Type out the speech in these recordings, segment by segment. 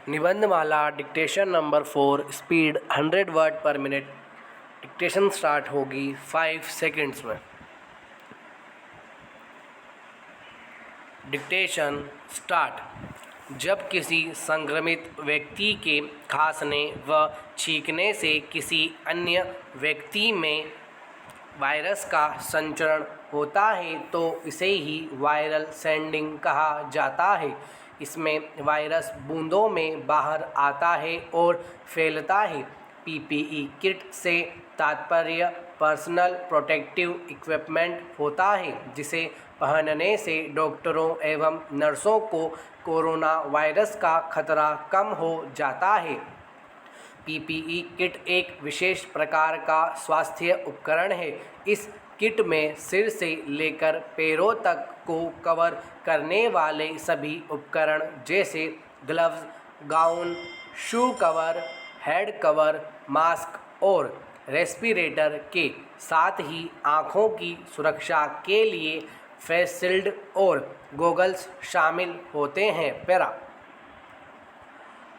Nibandhmala dictation number 4 speed 100 word per minute. Dictation start होगी 5 seconds में। Dictation start. जब किसी संक्रमित व्यक्ति के खांसने व छींकने से किसी अन्य व्यक्ति में वायरस का संचरण होता है तो इसे ही वायरल सेंडिंग कहा जाता है। इसमें वायरस बूंदों में बाहर आता है और फैलता है। पीपीई किट से तात्पर्य पर्सनल प्रोटेक्टिव इक्विपमेंट होता है, जिसे पहनने से डॉक्टरों एवं नर्सों को कोरोना वायरस का खतरा कम हो जाता है। पीपीई किट एक विशेष प्रकार का स्वास्थ्य उपकरण है। इस किट में सिर से लेकर पैरों तक को कवर करने वाले सभी उपकरण जैसे gloves, gown, shoe cover, head cover, mask और रेस्पिरेटर के साथ ही आँखों की सुरक्षा के लिए फेस शील्ड और गॉगल्स शामिल होते हैं। पैरा।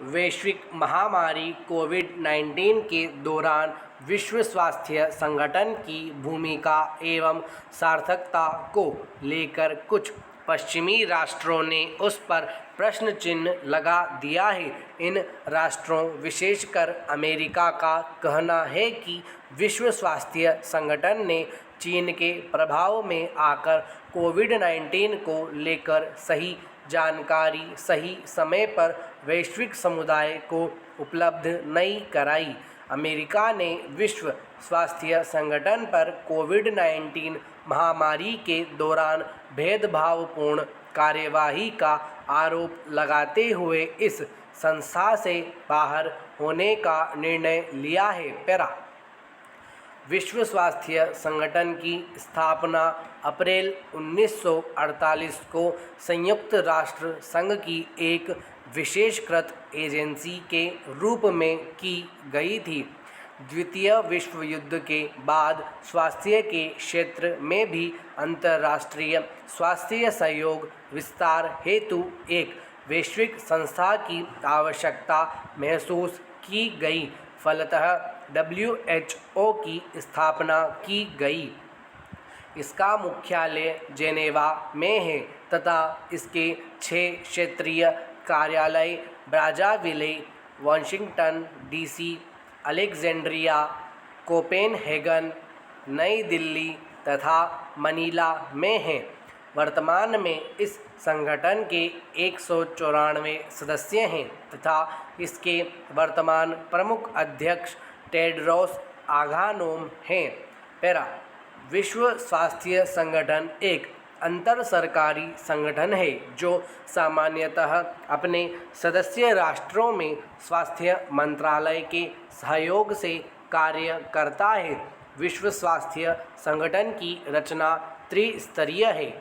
वैश्विक महामारी कोविड-19 के दौरान विश्व स्वास्थ्य संगठन की भूमिका एवं सार्थकता को लेकर कुछ पश्चिमी राष्ट्रों ने उस पर प्रश्न चिन्ह लगा दिया है। इन राष्ट्रों, विशेषकर अमेरिका का कहना है कि विश्व स्वास्थ्य संगठन ने चीन के प्रभाव में आकर कोविड-19 को लेकर सही जानकारी सही समय पर वैश्विक समुदाय को उपलब्ध नहीं कराई। अमेरिका ने विश्व स्वास्थ्य संगठन पर कोविड-19 महामारी के दौरान भेदभावपूर्ण कार्यवाही का आरोप लगाते हुए इस संस्था से बाहर होने का निर्णय लिया है। पैरा। विश्व स्वास्थ्य संगठन की स्थापना अप्रैल 1948 को संयुक्त राष्ट्र संघ की एक विशेषकृत एजेंसी के रूप में की गई थी। द्वितीय विश्व युद्ध के बाद स्वास्थ्य के क्षेत्र में भी अंतर्राष्ट्रीय स्वास्थ्य सहयोग विस्तार हेतु एक वैश्विक संस्था की आवश्यकता महसूस की गई। फलतः WHO की स्थापना की गई। इसका मुख्यालय जेनेवा में है तथा इसके 6 क्षेत्रीय कार्यालय ब्राज़ाविले, वाशिंगटन DC, अलेक्जेंड्रिया, कोपेनहेगन, नई दिल्ली तथा मनीला में हैं। वर्तमान में इस संगठन के 194 सदस्य हैं तथा इसके वर्तमान प्रमुख अध्यक्ष टेड्रोस अधानोम हैं। पैरा। विश्व स्वास्थ्य संगठन एक अंतर सरकारी संगठन है जो सामान्यतः अपने सदस्य राष्ट्रों में स्वास्थ्य मंत्रालय के सहयोग से कार्य करता है। विश्व स्वास्थ्य संगठन की रचना त्रिस्तरीय है।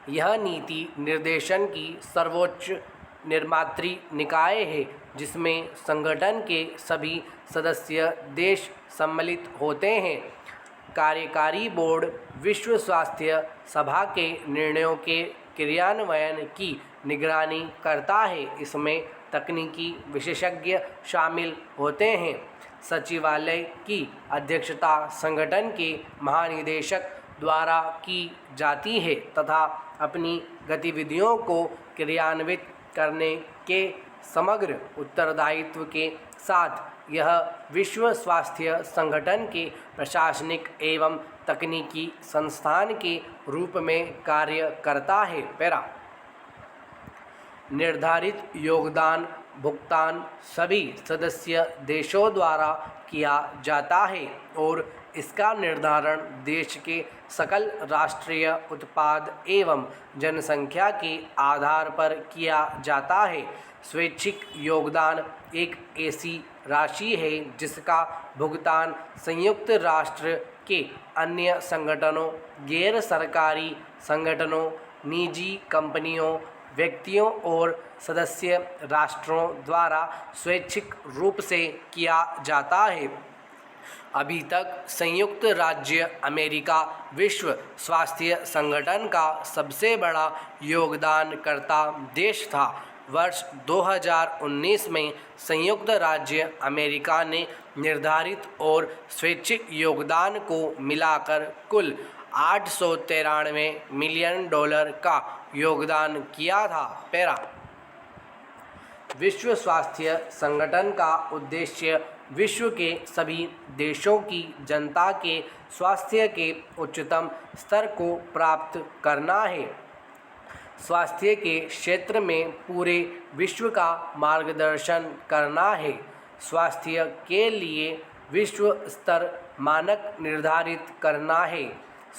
यह नीति निर्देशन की सर्वोच्च निर्मात्री निकाय है, जिसमें संगठन के सभी सदस्य देश सम्मिलित होते हैं। कार्यकारी बोर्ड विश्व स्वास्थ्य सभा के निर्णयों के क्रियान्वयन की निगरानी करता है। इसमें तकनीकी विशेषज्ञ शामिल होते हैं। सचिवालय की अध्यक्षता संगठन के महानिदेशक द्वारा की जाती है तथा अपनी गतिविधियों को क्रियान्वित करने के समग्र उत्तरदायित्व के साथ यह विश्व स्वास्थ्य संगठन के प्रशासनिक एवं तकनीकी संस्थान के रूप में कार्य करता है। पैरा। निर्धारित योगदान भुगतान सभी सदस्य देशों द्वारा किया जाता है और इसका निर्धारण देश के सकल राष्ट्रीय उत्पाद एवं जनसंख्या के आधार पर किया जाता है। स्वैच्छिक योगदान एक ऐसी राशि है जिसका भुगतान संयुक्त राष्ट्र के अन्य संगठनों, गैर सरकारी संगठनों, निजी कंपनियों, व्यक्तियों और सदस्य राष्ट्रों द्वारा स्वैच्छिक रूप से किया जाता है। अभी तक संयुक्त राज्य अमेरिका विश्व स्वास्थ्य संगठन का सबसे बड़ा योगदानकर्ता देश था। वर्ष 2019 में संयुक्त राज्य अमेरिका ने निर्धारित और स्वैच्छिक योगदान को मिलाकर कुल $893 मिलियन का योगदान किया था। पैरा। विश्व स्वास्थ्य संगठन का उद्देश्य विश्व के सभी देशों की जनता के स्वास्थ्य के उच्चतम स्तर को प्राप्त करना है। स्वास्थ्य के क्षेत्र में पूरे विश्व का मार्गदर्शन करना है। स्वास्थ्य के लिए विश्व स्तर मानक निर्धारित करना है।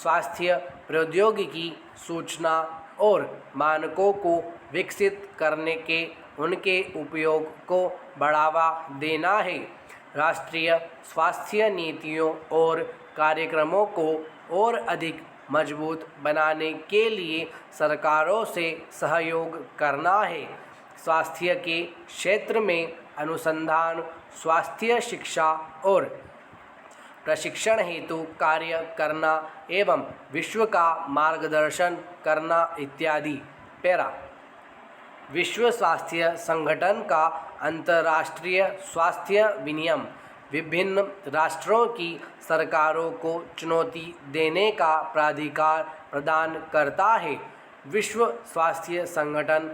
स्वास्थ्य प्रौद्योगिकी, सूचना और मानकों को विकसित करने के उनके उपयोग को बढ़ावा देना है। राष्ट्रीय स्वास्थ्य नीतियों और कार्यक्रमों को और अधिक मजबूत बनाने के लिए सरकारों से सहयोग करना है। स्वास्थ्य के क्षेत्र में अनुसंधान, स्वास्थ्य शिक्षा और प्रशिक्षण हेतु कार्य करना एवं विश्व का मार्गदर्शन करना इत्यादि। पैरा। विश्व स्वास्थ्य संगठन का अंतर्राष्ट्रीय स्वास्थ्य विनियम विभिन्न राष्ट्रों की सरकारों को चुनौती देने का प्राधिकार प्रदान करता है। विश्व स्वास्थ्य संगठन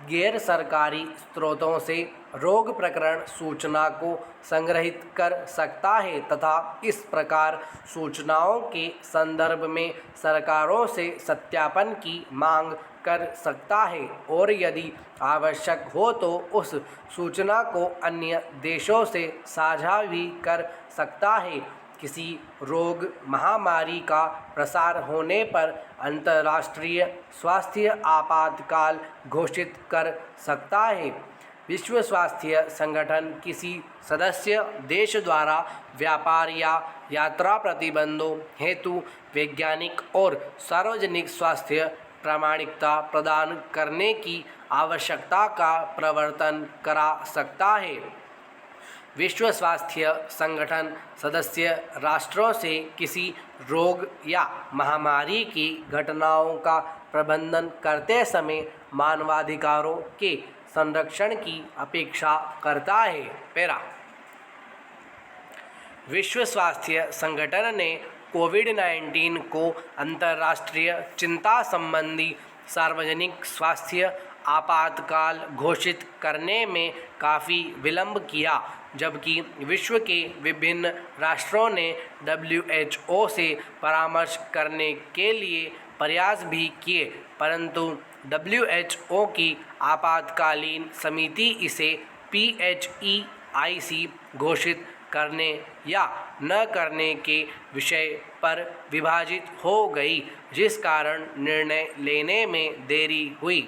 गैर सरकारी स्रोतों से रोग प्रकरण सूचना को संग्रहित कर सकता है तथा इस प्रकार सूचनाओं के संदर्भ में सरकारों से सत्यापन की मांग कर सकता है और यदि आवश्यक हो तो उस सूचना को अन्य देशों से साझा भी कर सकता है। किसी रोग महामारी का प्रसार होने पर अंतर्राष्ट्रीय स्वास्थ्य आपातकाल घोषित कर सकता है। विश्व स्वास्थ्य संगठन किसी सदस्य देश द्वारा व्यापार या यात्रा प्रतिबंधों हेतु वैज्ञानिक और सार्वजनिक स्वास्थ्य प्रामाणिकता प्रदान करने की आवश्यकता का प्रवर्तन करा सकता है। विश्व स्वास्थ्य संगठन सदस्य राष्ट्रों से किसी रोग या महामारी की घटनाओं का प्रबंधन करते समय मानवाधिकारों के संरक्षण की अपेक्षा करता है। पैरा। विश्व स्वास्थ्य संगठन ने कोविड-19 को अंतर्राष्ट्रीय चिंता संबंधी सार्वजनिक स्वास्थ्य आपातकाल घोषित करने में काफ़ी विलंब किया, जबकि विश्व के विभिन्न राष्ट्रों ने WHO से परामर्श करने के लिए प्रयास भी किए, परंतु WHO की आपातकालीन समिति इसे PHEIC घोषित करने या न करने के विषय पर विभाजित हो गई, जिस कारण निर्णय लेने में देरी हुई।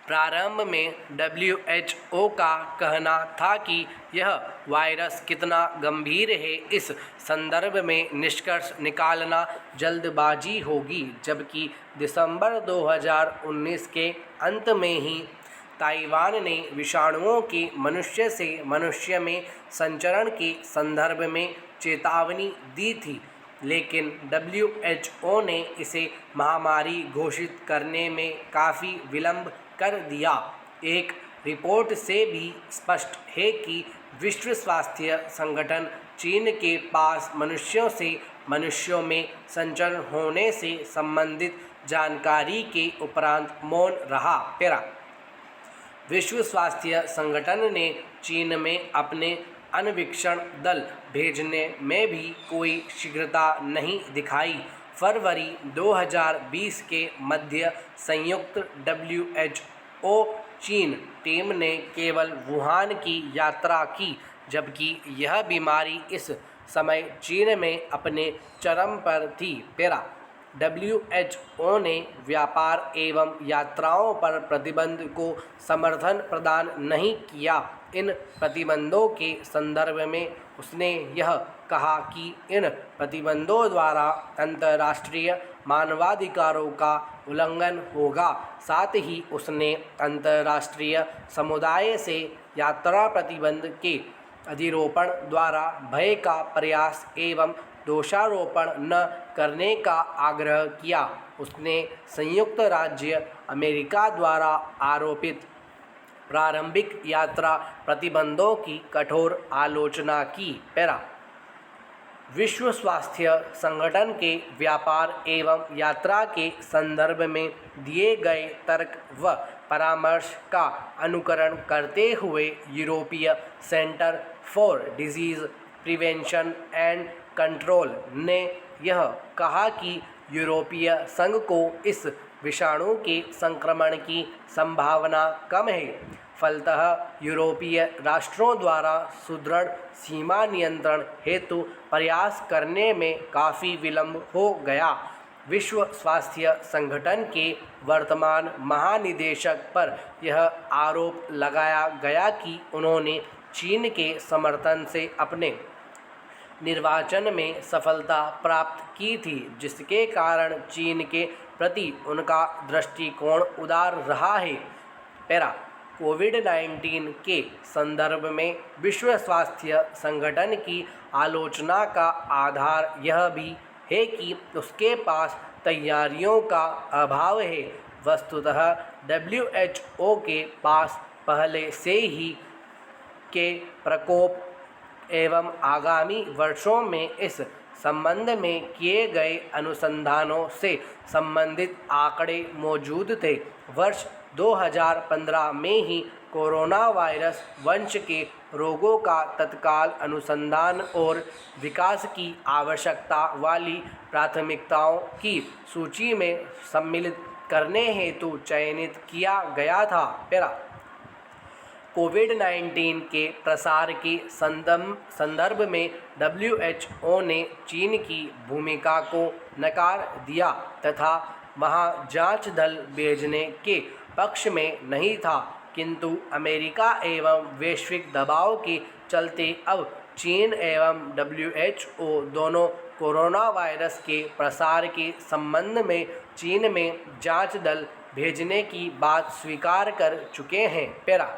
प्रारंभ में WHO का कहना था कि यह वायरस कितना गंभीर है इस संदर्भ में निष्कर्ष निकालना जल्दबाजी होगी, जबकि दिसंबर 2019 के अंत में ही ताइवान ने विषाणुओं के मनुष्य से मनुष्य में संचरण के संदर्भ में चेतावनी दी थी, लेकिन WHO ने इसे महामारी घोषित करने में काफ़ी विलंब कर दिया। एक रिपोर्ट से भी स्पष्ट है कि विश्व स्वास्थ्य संगठन चीन के पास मनुष्यों से मनुष्यों में संचरण होने से संबंधित जानकारी के उपरांत मौन रहा। पैरा। विश्व स्वास्थ्य संगठन ने चीन में अपने अन्वेषण दल भेजने में भी कोई शीघ्रता नहीं दिखाई। फरवरी 2020 के मध्य संयुक्त WHO चीन टीम ने केवल वुहान की यात्रा की, जबकि यह बीमारी इस समय चीन में अपने चरम पर थी। पैरा। WHO ने व्यापार एवं यात्राओं पर प्रतिबंध को समर्थन प्रदान नहीं किया। इन प्रतिबंधों के संदर्भ में उसने यह कहा कि इन प्रतिबंधों द्वारा अंतर्राष्ट्रीय मानवाधिकारों का उल्लंघन होगा। साथ ही उसने अंतर्राष्ट्रीय समुदाय से यात्रा प्रतिबंध के अधिरोपण द्वारा भय का प्रयास एवं दोषारोपण न करने का आग्रह किया। उसने संयुक्त राज्य अमेरिका द्वारा आरोपित प्रारंभिक यात्रा प्रतिबंधों की कठोर आलोचना की। पैरा विश्व स्वास्थ्य संगठन के व्यापार एवं यात्रा के संदर्भ में दिए गए तर्क व परामर्श का अनुकरण करते हुए यूरोपीय centre for disease prevention and control ने यह कहा कि यूरोपीय संघ को इस विषाणु के संक्रमण की संभावना कम है। फलतः यूरोपीय राष्ट्रों द्वारा सुदृढ़ सीमा नियंत्रण हेतु प्रयास करने में काफ़ी विलंब हो गया। विश्व स्वास्थ्य संगठन के वर्तमान महानिदेशक पर यह आरोप लगाया गया कि उन्होंने चीन के समर्थन से अपने निर्वाचन में सफलता प्राप्त की थी, जिसके कारण चीन के प्रति उनका दृष्टिकोण उदार रहा है। पैरा कोविड-19 के संदर्भ में विश्व स्वास्थ्य संगठन की आलोचना का आधार यह भी है कि उसके पास तैयारियों का अभाव है। वस्तुतः WHO के पास पहले से ही के प्रकोप एवं आगामी वर्षों में इस संबंध में किए गए अनुसंधानों से संबंधित आंकड़े मौजूद थे। वर्ष 2015 में ही कोरोना वायरस वंश के रोगों का तत्काल अनुसंधान और विकास की आवश्यकता वाली प्राथमिकताओं की सूची में सम्मिलित करने हेतु चयनित किया गया था। पैरा कोविड-19 के प्रसार के संदर्भ में WHO ने चीन की भूमिका को नकार दिया तथा वहां जांच दल भेजने के पक्ष में नहीं था, किंतु अमेरिका एवं वैश्विक दबाव के चलते अब चीन एवं WHO दोनों कोरोना वायरस के प्रसार के संबंध में चीन में जांच दल भेजने की बात स्वीकार कर चुके हैं। पैरा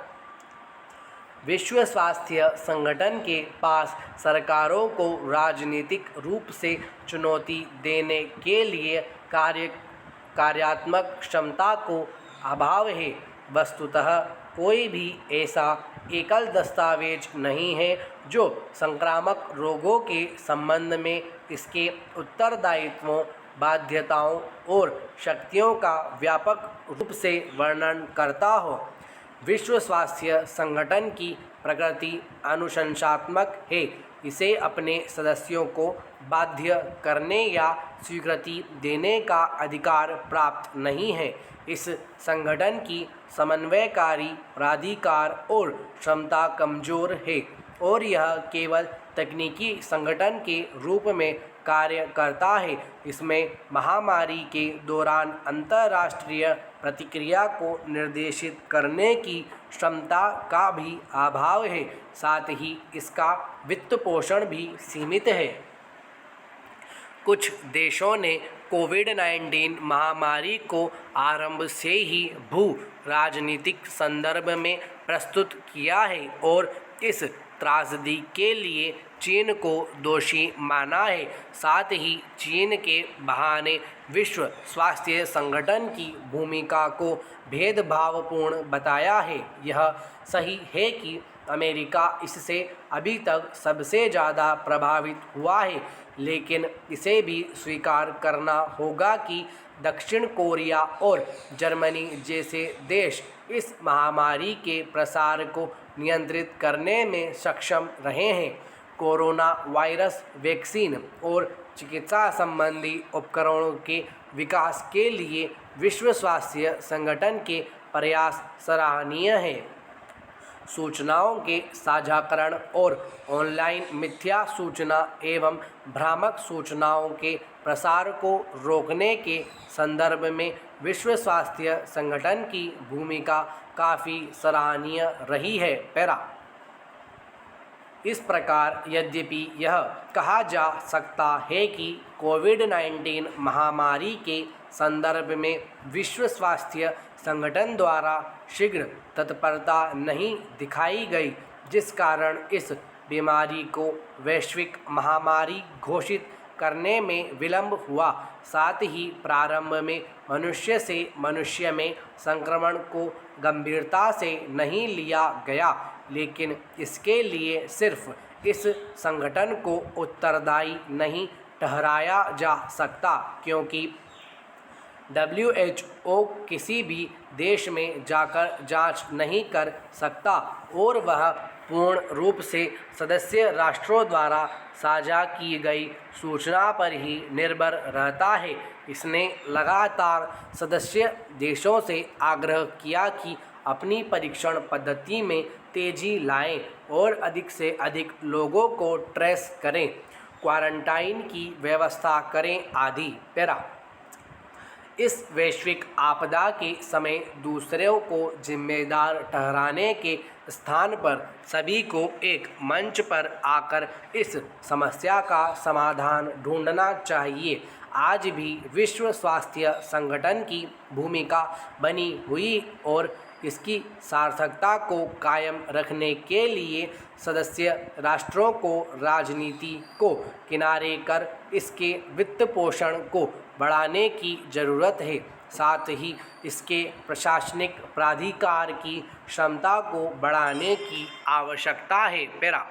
विश्व स्वास्थ्य संगठन के पास सरकारों को राजनीतिक रूप से चुनौती देने के लिए कार्यात्मक क्षमता को अभाव है। वस्तुतः कोई भी ऐसा एकल दस्तावेज नहीं है जो संक्रामक रोगों के संबंध में इसके उत्तरदायित्वों, बाध्यताओं और शक्तियों का व्यापक रूप से वर्णन करता हो। विश्व स्वास्थ्य संगठन की प्रकृति अनुशंसात्मक है। इसे अपने सदस्यों को बाध्य करने या स्वीकृति देने का अधिकार प्राप्त नहीं है। इस संगठन की समन्वयकारी प्राधिकार और क्षमता कमजोर है और यह केवल तकनीकी संगठन के रूप में कार्य करता है। इसमें महामारी के दौरान अंतर्राष्ट्रीय प्रतिक्रिया को निर्देशित करने की क्षमता का भी अभाव है, साथ ही इसका वित्त पोषण भी सीमित है। कुछ देशों ने कोविड-19 महामारी को आरंभ से ही भू राजनीतिक संदर्भ में प्रस्तुत किया है और इस त्रासदी के लिए चीन को दोषी माना है। साथ ही चीन के बहाने विश्व स्वास्थ्य संगठन की भूमिका को भेदभावपूर्ण बताया है। यह सही है कि अमेरिका इससे अभी तक सबसे ज़्यादा प्रभावित हुआ है, लेकिन इसे भी स्वीकार करना होगा कि दक्षिण कोरिया और जर्मनी जैसे देश इस महामारी के प्रसार को नियंत्रित करने में सक्षम रहे हैं। कोरोना वायरस वैक्सीन और चिकित्सा संबंधी उपकरणों के विकास के लिए विश्व स्वास्थ्य संगठन के प्रयास सराहनीय हैं। सूचनाओं के साझाकरण और ऑनलाइन मिथ्या सूचना एवं भ्रामक सूचनाओं के प्रसार को रोकने के संदर्भ में विश्व स्वास्थ्य संगठन की भूमिका काफ़ी सराहनीय रही है। पैरा इस प्रकार यद्यपि यह कहा जा सकता है कि कोविड-19 महामारी के संदर्भ में विश्व स्वास्थ्य संगठन द्वारा शीघ्र तत्परता नहीं दिखाई गई, जिस कारण इस बीमारी को वैश्विक महामारी घोषित करने में विलंब हुआ। साथ ही प्रारंभ में मनुष्य से मनुष्य में संक्रमण को गंभीरता से नहीं लिया गया, लेकिन इसके लिए सिर्फ इस संगठन को उत्तरदायी नहीं ठहराया जा सकता, क्योंकि WHO किसी भी देश में जाकर जांच नहीं कर सकता और वह पूर्ण रूप से सदस्य राष्ट्रों द्वारा साझा की गई सूचना पर ही निर्भर रहता है। इसने लगातार सदस्य देशों से आग्रह किया कि अपनी परीक्षण पद्धति में तेजी लाएं और अधिक से अधिक लोगों को ट्रेस करें, क्वारंटाइन की व्यवस्था करें आदि। पैरा इस वैश्विक आपदा के समय दूसरों को जिम्मेदार ठहराने के स्थान पर सभी को एक मंच पर आकर इस समस्या का समाधान ढूंढना चाहिए। आज भी विश्व स्वास्थ्य संगठन की भूमिका बनी हुई और इसकी सार्थकता को कायम रखने के लिए सदस्य राष्ट्रों को राजनीति को किनारे कर इसके वित्त पोषण को बढ़ाने की ज़रूरत है। साथ ही इसके प्रशासनिक प्राधिकार की क्षमता को बढ़ाने की आवश्यकता है। पैरा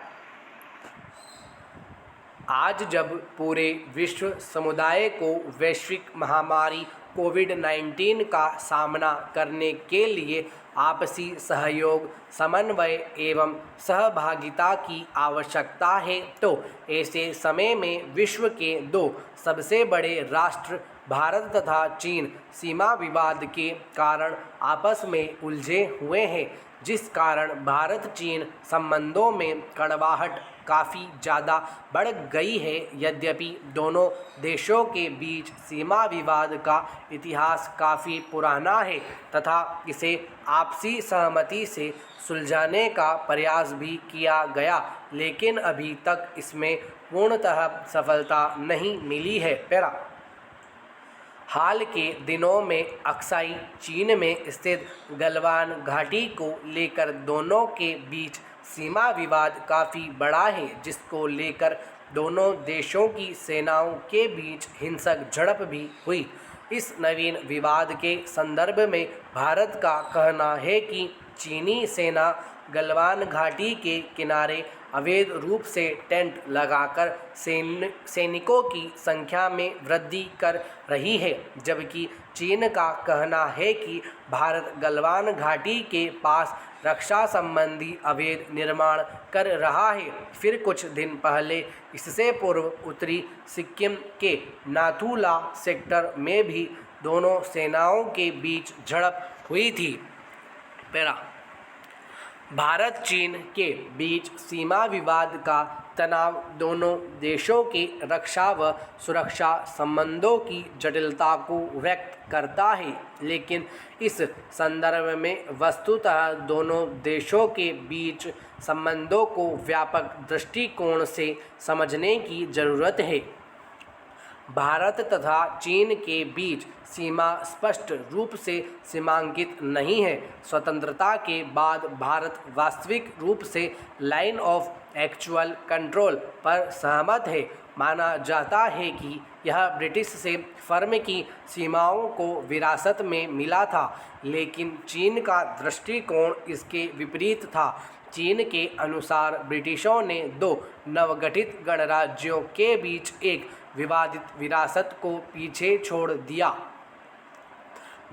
आज जब पूरे विश्व समुदाय को वैश्विक महामारी कोविड-19 का सामना करने के लिए आपसी सहयोग, समन्वय एवं सहभागिता की आवश्यकता है, तो ऐसे समय में विश्व के दो सबसे बड़े राष्ट्र भारत तथा चीन सीमा विवाद के कारण आपस में उलझे हुए हैं, जिस कारण भारत चीन संबंधों में कड़वाहट काफ़ी ज़्यादा बढ़ गई है। यद्यपि दोनों देशों के बीच सीमा विवाद का इतिहास काफ़ी पुराना है तथा इसे आपसी सहमति से सुलझाने का प्रयास भी किया गया, लेकिन अभी तक इसमें पूर्णतः सफलता नहीं मिली है। पैरा हाल के दिनों में अक्साई चीन में स्थित गलवान घाटी को लेकर दोनों के बीच सीमा विवाद काफ़ी बड़ा है, जिसको लेकर दोनों देशों की सेनाओं के बीच हिंसक झड़प भी हुई। इस नवीन विवाद के संदर्भ में भारत का कहना है कि चीनी सेना गलवान घाटी के किनारे अवैध रूप से टेंट लगाकर सैनिकों की संख्या में वृद्धि कर रही है, जबकि चीन का कहना है कि भारत गलवान घाटी के पास रक्षा संबंधी अवैध निर्माण कर रहा है। फिर कुछ दिन पहले इससे पूर्व उत्तरी सिक्किम के नाथुला सेक्टर में भी दोनों सेनाओं के बीच झड़प हुई थी। पैरा भारत चीन के बीच सीमा विवाद का तनाव दोनों देशों के रक्षा व सुरक्षा संबंधों की जटिलता को व्यक्त करता है, लेकिन इस संदर्भ में वस्तुतः दोनों देशों के बीच संबंधों को व्यापक दृष्टिकोण से समझने की ज़रूरत है। भारत तथा चीन के बीच सीमा स्पष्ट रूप से सीमांकित नहीं है। स्वतंत्रता के बाद भारत वास्तविक रूप से लाइन ऑफ एक्चुअल कंट्रोल पर सहमत है। माना जाता है कि यह ब्रिटिश से फर्म की सीमाओं को विरासत में मिला था, लेकिन चीन का दृष्टिकोण इसके विपरीत था। चीन के अनुसार ब्रिटिशों ने दो नवगठित गणराज्यों के बीच एक विवादित विरासत को पीछे छोड़ दिया।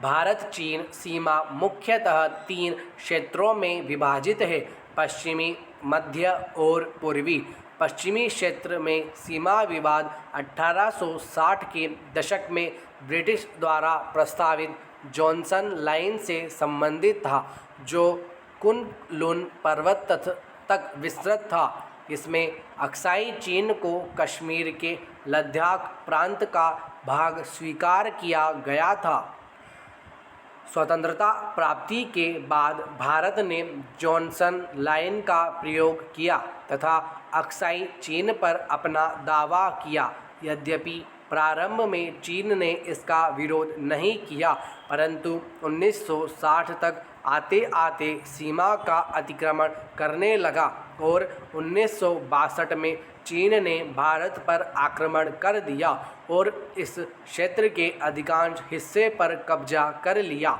भारत चीन सीमा मुख्यतः 3 क्षेत्रों में विभाजित है: पश्चिमी, मध्य और पूर्वी। पश्चिमी क्षेत्र में सीमा विवाद 1860 के दशक में ब्रिटिश द्वारा प्रस्तावित जॉनसन लाइन से संबंधित था, जो कुन-लुन पर्वत तक विस्तृत था। इसमें अक्साई चीन को कश्मीर के लद्दाख प्रांत का भाग स्वीकार किया गया था। स्वतंत्रता प्राप्ति के बाद भारत ने जॉनसन लाइन का प्रयोग किया तथा अक्साई चीन पर अपना दावा किया। यद्यपि प्रारंभ में चीन ने इसका विरोध नहीं किया, परंतु 1960 तक आते आते सीमा का अतिक्रमण करने लगा और 1962 में चीन ने भारत पर आक्रमण कर दिया और इस क्षेत्र के अधिकांश हिस्से पर कब्जा कर लिया।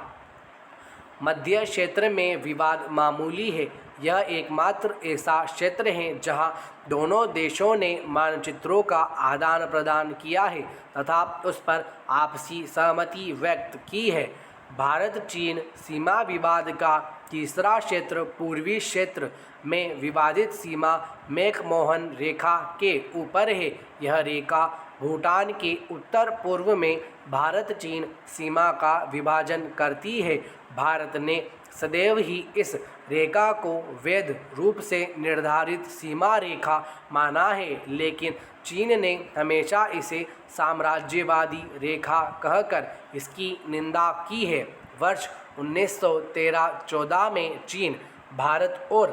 मध्य क्षेत्र में विवाद मामूली है। यह एकमात्र ऐसा क्षेत्र है जहां दोनों देशों ने मानचित्रों का आदान प्रदान किया है तथा उस पर आपसी सहमति व्यक्त की है। भारत चीन सीमा विवाद का तीसरा क्षेत्र पूर्वी क्षेत्र में विवादित सीमा मैकमोहन रेखा के ऊपर है। यह रेखा भूटान के उत्तर पूर्व में भारत चीन सीमा का विभाजन करती है। भारत ने सदैव ही इस रेखा को वैध रूप से निर्धारित सीमा रेखा माना है, लेकिन चीन ने हमेशा इसे साम्राज्यवादी रेखा कहकर इसकी निंदा की है। वर्ष 1913-14 में चीन, भारत और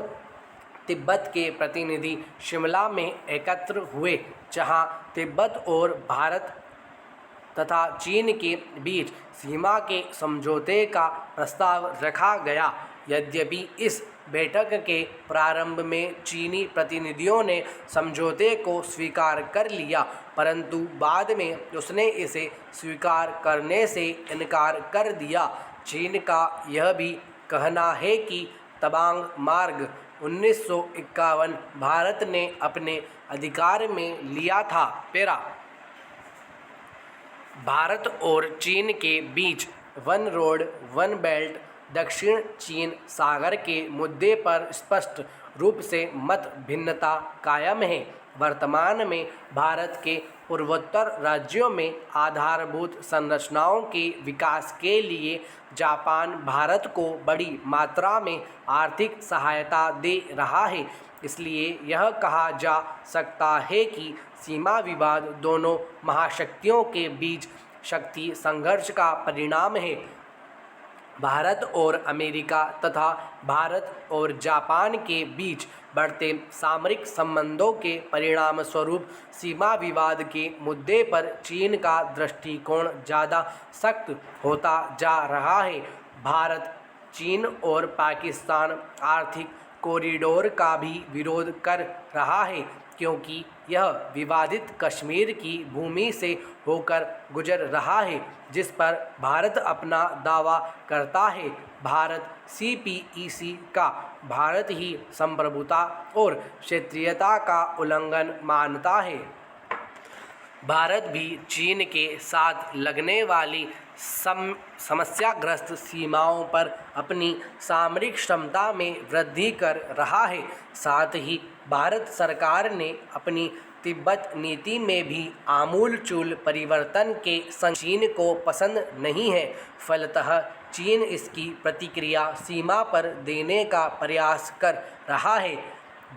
तिब्बत के प्रतिनिधि शिमला में एकत्र हुए, जहां तिब्बत और भारत तथा चीन के बीच सीमा के समझौते का प्रस्ताव रखा गया। यद्यपि इस बैठक के प्रारंभ में चीनी प्रतिनिधियों ने समझौते को स्वीकार कर लिया, परंतु बाद में उसने इसे स्वीकार करने से इनकार कर दिया। चीन का यह भी कहना है कि तवांग मार्ग 1951 भारत ने अपने अधिकार में लिया था। भारत और चीन के बीच वन रोड वन बेल्ट दक्षिण चीन सागर के मुद्दे पर स्पष्ट रूप से मत भिन्नता कायम है। वर्तमान में भारत के पूर्वोत्तर राज्यों में आधारभूत संरचनाओं के विकास के लिए जापान भारत को बड़ी मात्रा में आर्थिक सहायता दे रहा है। इसलिए यह कहा जा सकता है कि सीमा विवाद दोनों महाशक्तियों के बीच शक्ति संघर्ष का परिणाम है। भारत और अमेरिका तथा भारत और जापान के बीच बढ़ते सामरिक संबंधों के परिणाम स्वरूप सीमा विवाद के मुद्दे पर चीन का दृष्टिकोण ज़्यादा सख्त होता जा रहा है। भारत, चीन और पाकिस्तान आर्थिक कॉरिडोर का भी विरोध कर रहा है, क्योंकि यह विवादित कश्मीर की भूमि से होकर गुजर रहा है, जिस पर भारत अपना दावा करता है। भारत CPEC का भारत ही संप्रभुता और क्षेत्रीयता का उल्लंघन मानता है। भारत भी चीन के साथ लगने वाली समस्याग्रस्त सीमाओं पर अपनी सामरिक क्षमता में वृद्धि कर रहा है। साथ ही भारत सरकार ने अपनी तिब्बत नीति में भी आमूलचूल परिवर्तन के चीन को पसंद नहीं है। फलतः चीन इसकी प्रतिक्रिया सीमा पर देने का प्रयास कर रहा है।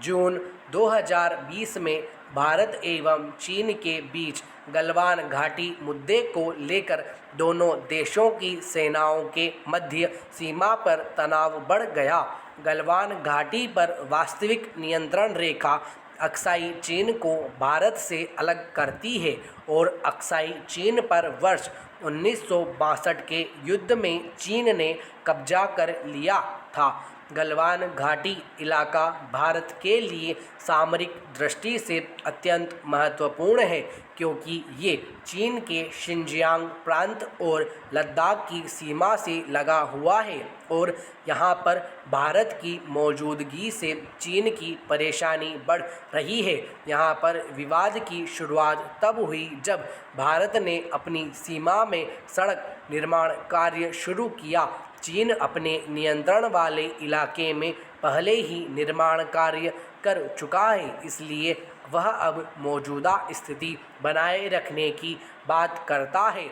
जून 2020 में भारत एवं चीन के बीच गलवान घाटी मुद्दे को लेकर दोनों देशों की सेनाओं के मध्य सीमा पर तनाव बढ़ गया। गलवान घाटी पर वास्तविक नियंत्रण रेखा अक्साई चीन को भारत से अलग करती है और अक्साई चीन पर वर्ष 1962 के युद्ध में चीन ने कब्जा कर लिया था। गलवान घाटी इलाका भारत के लिए सामरिक दृष्टि से अत्यंत महत्वपूर्ण है, क्योंकि ये चीन के शिनजियांग प्रांत और लद्दाख की सीमा से लगा हुआ है और यहाँ पर भारत की मौजूदगी से चीन की परेशानी बढ़ रही है। यहाँ पर विवाद की शुरुआत तब हुई जब भारत ने अपनी सीमा में सड़क निर्माण कार्य शुरू किया। चीन अपने नियंत्रण वाले इलाके में पहले ही निर्माण कार्य कर चुका है, इसलिए वह अब मौजूदा स्थिति बनाए रखने की बात करता है।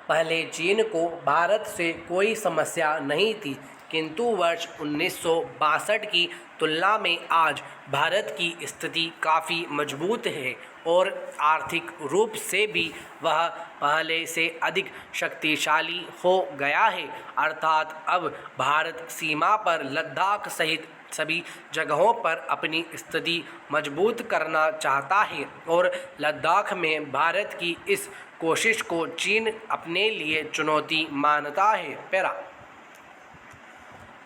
पहले चीन को भारत से कोई समस्या नहीं थी, किंतु वर्ष 1962 की तुलना में आज भारत की स्थिति काफ़ी मजबूत है और आर्थिक रूप से भी वह पहले से अधिक शक्तिशाली हो गया है। अर्थात अब भारत सीमा पर लद्दाख सहित सभी जगहों पर अपनी स्थिति मजबूत करना चाहता है और लद्दाख में भारत की इस कोशिश को चीन अपने लिए चुनौती मानता है।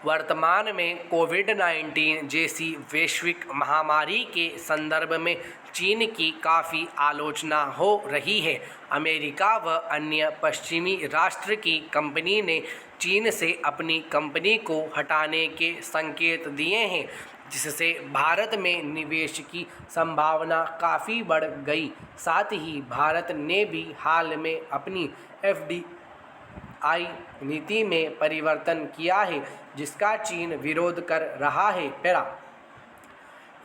वर्तमान में कोविड-19 जैसी वैश्विक महामारी के संदर्भ में चीन की काफ़ी आलोचना हो रही है। अमेरिका व अन्य पश्चिमी राष्ट्र की कंपनी ने चीन से अपनी कंपनी को हटाने के संकेत दिए हैं, जिससे भारत में निवेश की संभावना काफ़ी बढ़ गई। साथ ही भारत ने भी हाल में अपनी FDI नीति में परिवर्तन किया है, जिसका चीन विरोध कर रहा है।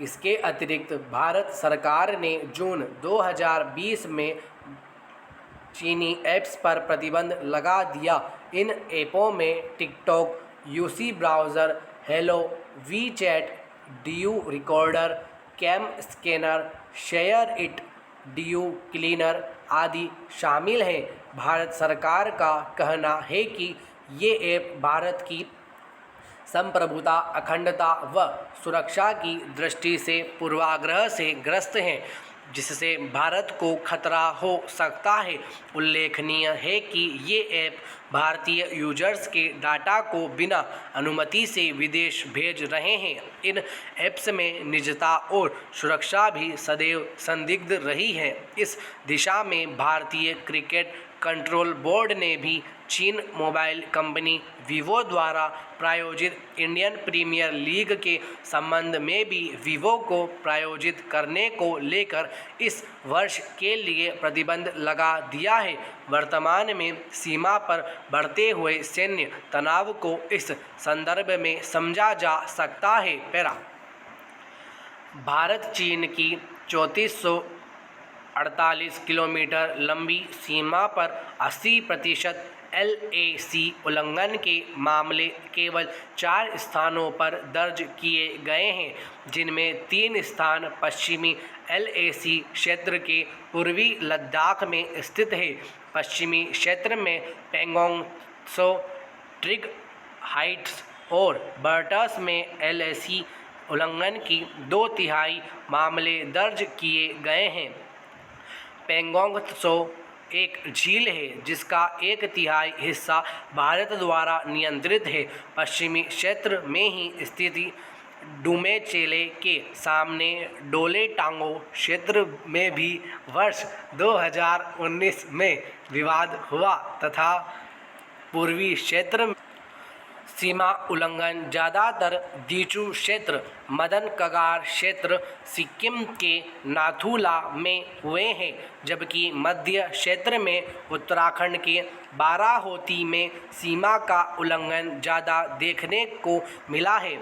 इसके अतिरिक्त भारत सरकार ने जून 2020 में चीनी ऐप्स पर प्रतिबंध लगा दिया। इन ऐपों में TikTok, UC browser, Helo, WeChat, DU recorder, cam scanner, share it, DU cleaner आदि शामिल हैं। भारत सरकार का कहना है कि ये ऐप भारत की संप्रभुता, अखंडता व सुरक्षा की दृष्टि से पूर्वाग्रह से ग्रस्त हैं, जिससे भारत को खतरा हो सकता है। उल्लेखनीय है कि ये ऐप भारतीय यूजर्स के डाटा को बिना अनुमति से विदेश भेज रहे हैं। इन ऐप्स में निजता और सुरक्षा भी सदैव संदिग्ध रही है। इस दिशा में भारतीय क्रिकेट कंट्रोल बोर्ड ने भी चीन मोबाइल कंपनी वीवो द्वारा प्रायोजित इंडियन प्रीमियर लीग के संबंध में भी वीवो को प्रायोजित करने को लेकर इस वर्ष के लिए प्रतिबंध लगा दिया है। वर्तमान में सीमा पर बढ़ते हुए सैन्य तनाव को इस संदर्भ में समझा जा सकता है। भारत चीन की 3448 किलोमीटर लंबी सीमा पर 80% LAC उल्लंघन के मामले केवल 4 स्थानों पर दर्ज किए गए हैं, जिनमें 3 स्थान पश्चिमी LAC क्षेत्र के पूर्वी लद्दाख में स्थित है। पश्चिमी क्षेत्र में पैंगोंग त्सो, ट्रिग हाइट्स और बर्टस में LAC उल्लंघन की 2/3 मामले दर्ज किए गए हैं। पैंगोंग त्सो एक झील है, जिसका 1/3 हिस्सा भारत द्वारा नियंत्रित है। पश्चिमी क्षेत्र में ही स्थित डुमेचेले के सामने डोले टांगो क्षेत्र में भी वर्ष 2019 में विवाद हुआ तथा पूर्वी क्षेत्र में सीमा उल्लंघन ज़्यादातर दीचू क्षेत्र, मदन कगार क्षेत्र, सिक्किम के नाथुला में हुए हैं, जबकि मध्य क्षेत्र में उत्तराखंड के बाराहोती में सीमा का उल्लंघन ज़्यादा देखने को मिला है।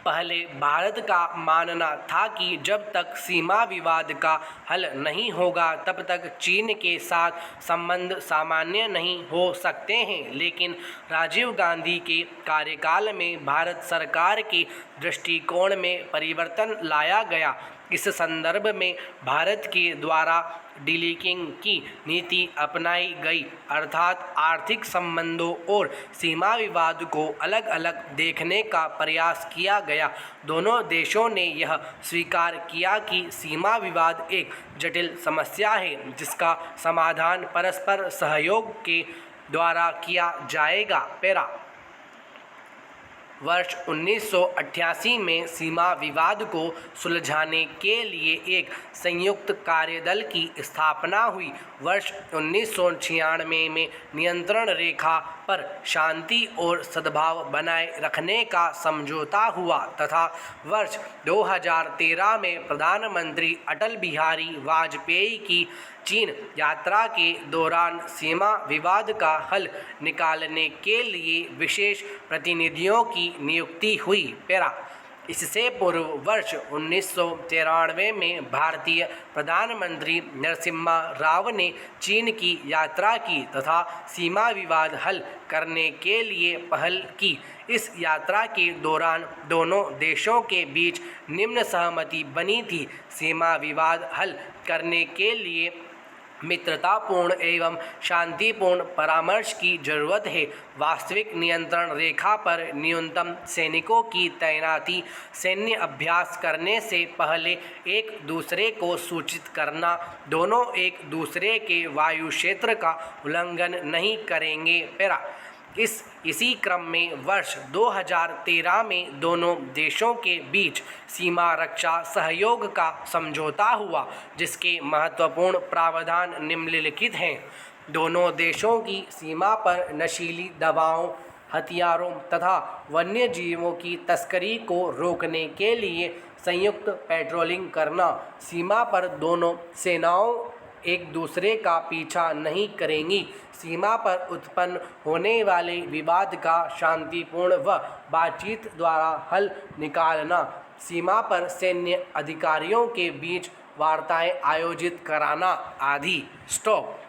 पहले भारत का मानना था कि जब तक सीमा विवाद का हल नहीं होगा तब तक चीन के साथ संबंध सामान्य नहीं हो सकते हैं, लेकिन राजीव गांधी के कार्यकाल में भारत सरकार के दृष्टिकोण में परिवर्तन लाया गया। इस संदर्भ में भारत के द्वारा डीलिंकिंग की नीति अपनाई गई, अर्थात आर्थिक संबंधों और सीमा विवाद को अलग अलग देखने का प्रयास किया गया। दोनों देशों ने यह स्वीकार किया कि सीमा विवाद एक जटिल समस्या है, जिसका समाधान परस्पर सहयोग के द्वारा किया जाएगा। वर्ष 1988 में सीमा विवाद को सुलझाने के लिए एक संयुक्त कार्यदल की स्थापना हुई। वर्ष 1996 में नियंत्रण रेखा पर शांति और सद्भाव बनाए रखने का समझौता हुआ तथा वर्ष 2013 में प्रधानमंत्री अटल बिहारी वाजपेयी की चीन यात्रा के दौरान सीमा विवाद का हल निकालने के लिए विशेष प्रतिनिधियों की नियुक्ति हुई। इससे पूर्व वर्ष 1993 में भारतीय प्रधानमंत्री नरसिम्हा राव ने चीन की यात्रा की तथा सीमा विवाद हल करने के लिए पहल की। इस यात्रा के दौरान दोनों देशों के बीच निम्न सहमति बनी थी। सीमा विवाद हल करने के लिए मित्रतापूर्ण एवं शांतिपूर्ण परामर्श की जरूरत है। वास्तविक नियंत्रण रेखा पर न्यूनतम सैनिकों की तैनाती, सैन्य अभ्यास करने से पहले एक दूसरे को सूचित करना, दोनों एक दूसरे के वायु क्षेत्र का उल्लंघन नहीं करेंगे। इसी क्रम में वर्ष 2013 में दोनों देशों के बीच सीमा रक्षा सहयोग का समझौता हुआ, जिसके महत्वपूर्ण प्रावधान निम्नलिखित हैं। दोनों देशों की सीमा पर नशीली दवाओं, हथियारों तथा वन्य जीवों की तस्करी को रोकने के लिए संयुक्त पेट्रोलिंग करना। सीमा पर दोनों सेनाओं एक दूसरे का पीछा नहीं करेंगी। सीमा पर उत्पन्न होने वाले विवाद का शांतिपूर्ण व बातचीत द्वारा हल निकालना। सीमा पर सैन्य अधिकारियों के बीच वार्ताएं आयोजित कराना आदि। स्टॉप।